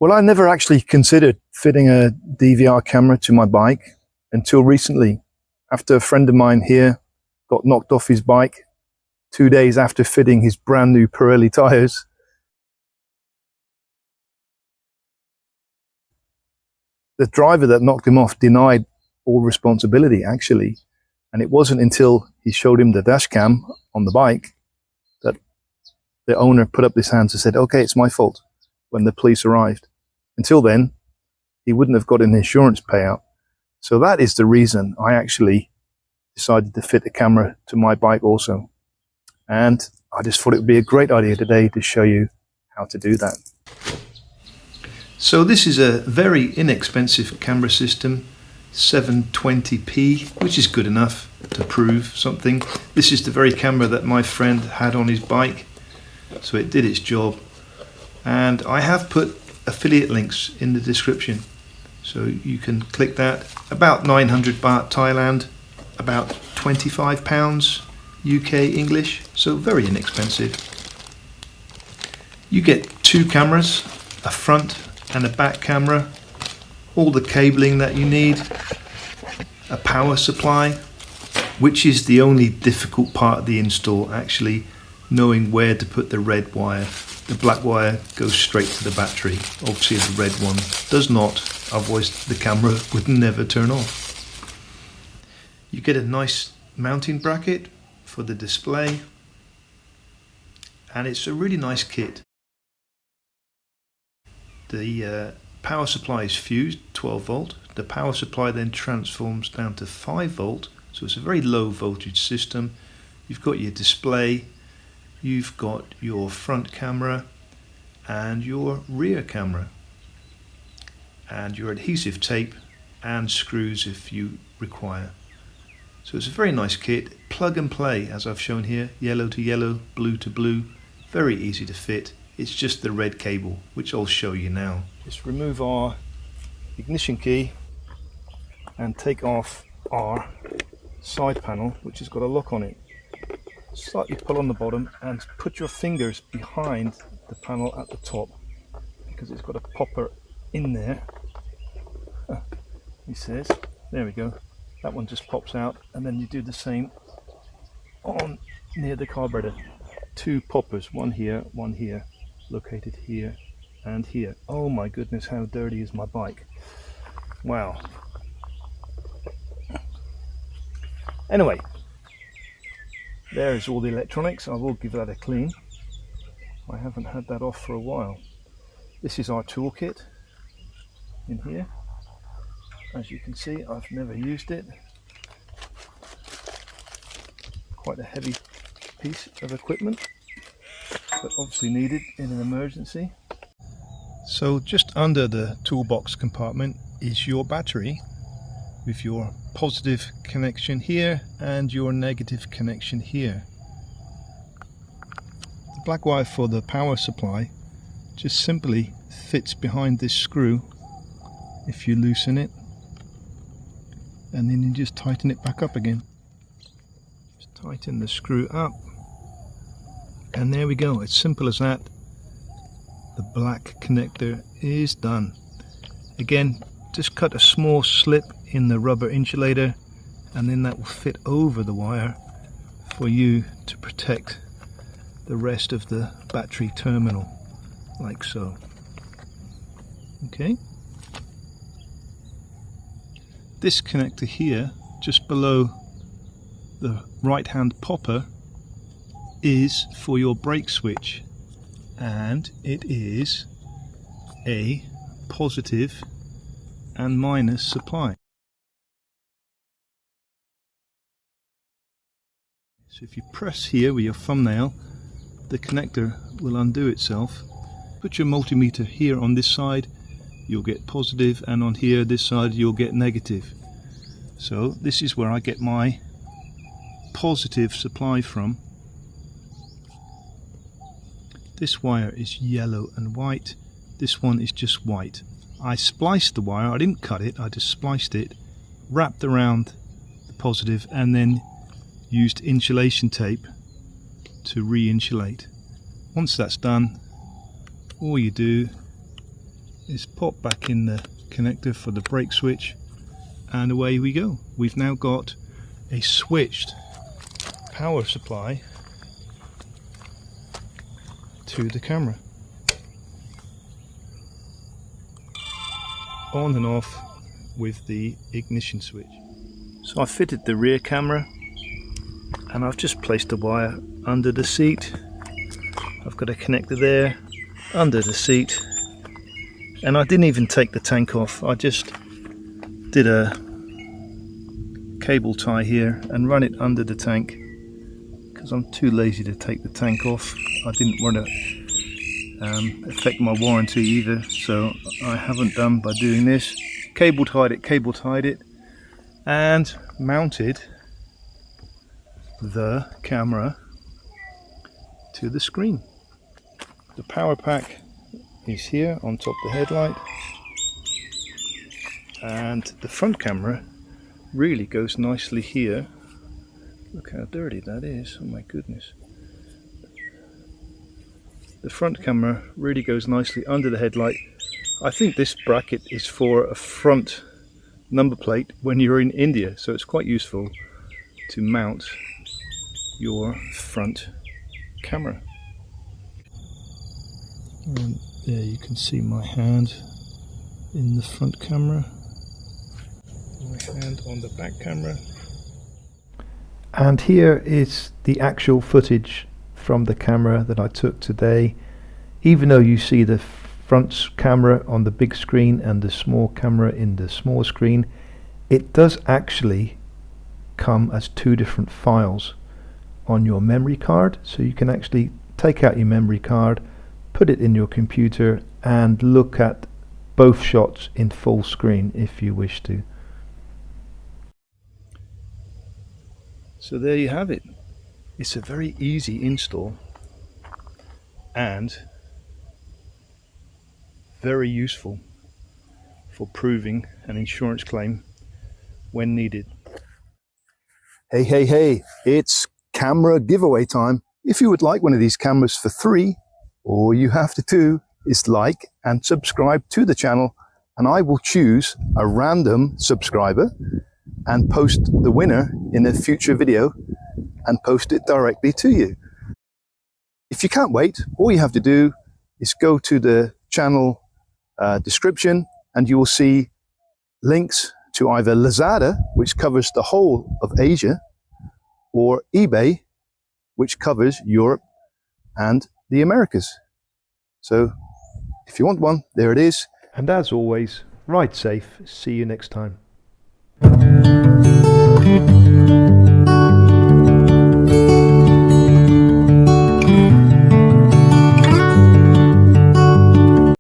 Well, I never actually considered fitting a DVR camera to my bike until recently, after a friend of mine here got knocked off his bike 2 days after fitting his brand new Pirelli tires. The driver that knocked him off denied all responsibility, actually, and it wasn't until he showed him the dash cam on the bike that the owner put up his hands and said, okay, it's my fault, when the police arrived. Until then, he wouldn't have got an insurance payout. So that is the reason I actually decided to fit a camera to my bike also. And I just thought it would be a great idea today to show you how to do that. So this is a very inexpensive camera system, 720p, which is good enough to prove something. This is the very camera that my friend had on his bike, so it did its job. And I have put affiliate links in the description, so you can click that. About 900 baht Thailand, about £25 UK English, so very inexpensive. You get two cameras, a front and a back camera, all the cabling that you need, a power supply, which is the only difficult part of the install, actually, knowing where to put the red wire. The black wire goes straight to the battery. Obviously the red one does not, otherwise the camera would never turn off. You get a nice mounting bracket for the display, and it's a really nice kit. The power supply is fused, 12 volt. The power supply then transforms down to 5 volt, so it's a very low voltage system. You've got your display, you've got your front camera and your rear camera, and your adhesive tape and screws if you require. So it's a very nice kit, plug and play as I've shown here, yellow to yellow, blue to blue, very easy to fit. It's just the red cable, which I'll show you now. Just remove our ignition key and take off our side panel, which has got a lock on it. Slightly pull on the bottom and put your fingers behind the panel at the top, because it's got a popper in there. He says, there we go, that one just pops out, and then you do the same on near the carburetor. Two poppers, one here, located here and here. Oh my goodness, how dirty is my bike. Wow. Anyway, there's all the electronics. I will give that a clean. I haven't had that off for a while. This is our toolkit in here. As you can see, I've never used it. Quite a heavy piece of equipment, but obviously needed in an emergency. So just under the toolbox compartment is your battery, with your positive connection here and your negative connection here. The black wire for the power supply just simply fits behind this screw if you loosen it, and then you just tighten it back up again. Just tighten the screw up, and there we go. It's simple as that. The black connector is done. Again, just cut a small slip in the rubber insulator, and then that will fit over the wire for you to protect the rest of the battery terminal, like so. Okay. This connector here, just below the right hand popper, is for your brake switch, and it is a positive and minus supply. So if you press here with your thumbnail, the connector will undo itself. Put your multimeter here on this side, you'll get positive, and on here this side you'll get negative. So this is where I get my positive supply from. This wire is yellow and white, this one is just white. I spliced the wire, I didn't cut it, I just spliced it, wrapped around the positive, and then used insulation tape to re-insulate. Once that's done, all you do is pop back in the connector for the brake switch, and away we go. We've now got a switched power supply to the camera, on and off with the ignition switch. So I fitted the rear camera, and I've just placed a wire under the seat. I've got a connector there under the seat, and I didn't even take the tank off. I just did a cable tie here and run it under the tank because I'm too lazy to take the tank off. I didn't want to affect my warranty either, so I haven't done by doing this. Cable tied it, and mounted the camera to the screen. The power pack is here on top of the headlight, and the front camera really goes nicely here. Look how dirty that is, oh my goodness. The front camera really goes nicely under the headlight. I think this bracket is for a front number plate when you're in India, so it's quite useful to mount your front camera. And there you can see my hand in the front camera, my hand on the back camera. And here is the actual footage from the camera that I took today. Even though you see the front camera on the big screen and the small camera in the small screen, it does actually come as two different files on your memory card, so you can actually take out your memory card, put it in your computer, and look at both shots in full screen if you wish to. So there you have it. It's a very easy install and very useful for proving an insurance claim when needed. Hey, it's camera giveaway time. If you would like one of these cameras for free, all you have to do is like and subscribe to the channel, and I will choose a random subscriber and post the winner in a future video and post it directly to you. If you can't wait, all you have to do is go to the channel description, and you will see links to either Lazada, which covers the whole of Asia, or eBay, which covers Europe and the Americas. So if you want one, there it is. And as always, ride safe. See you next time.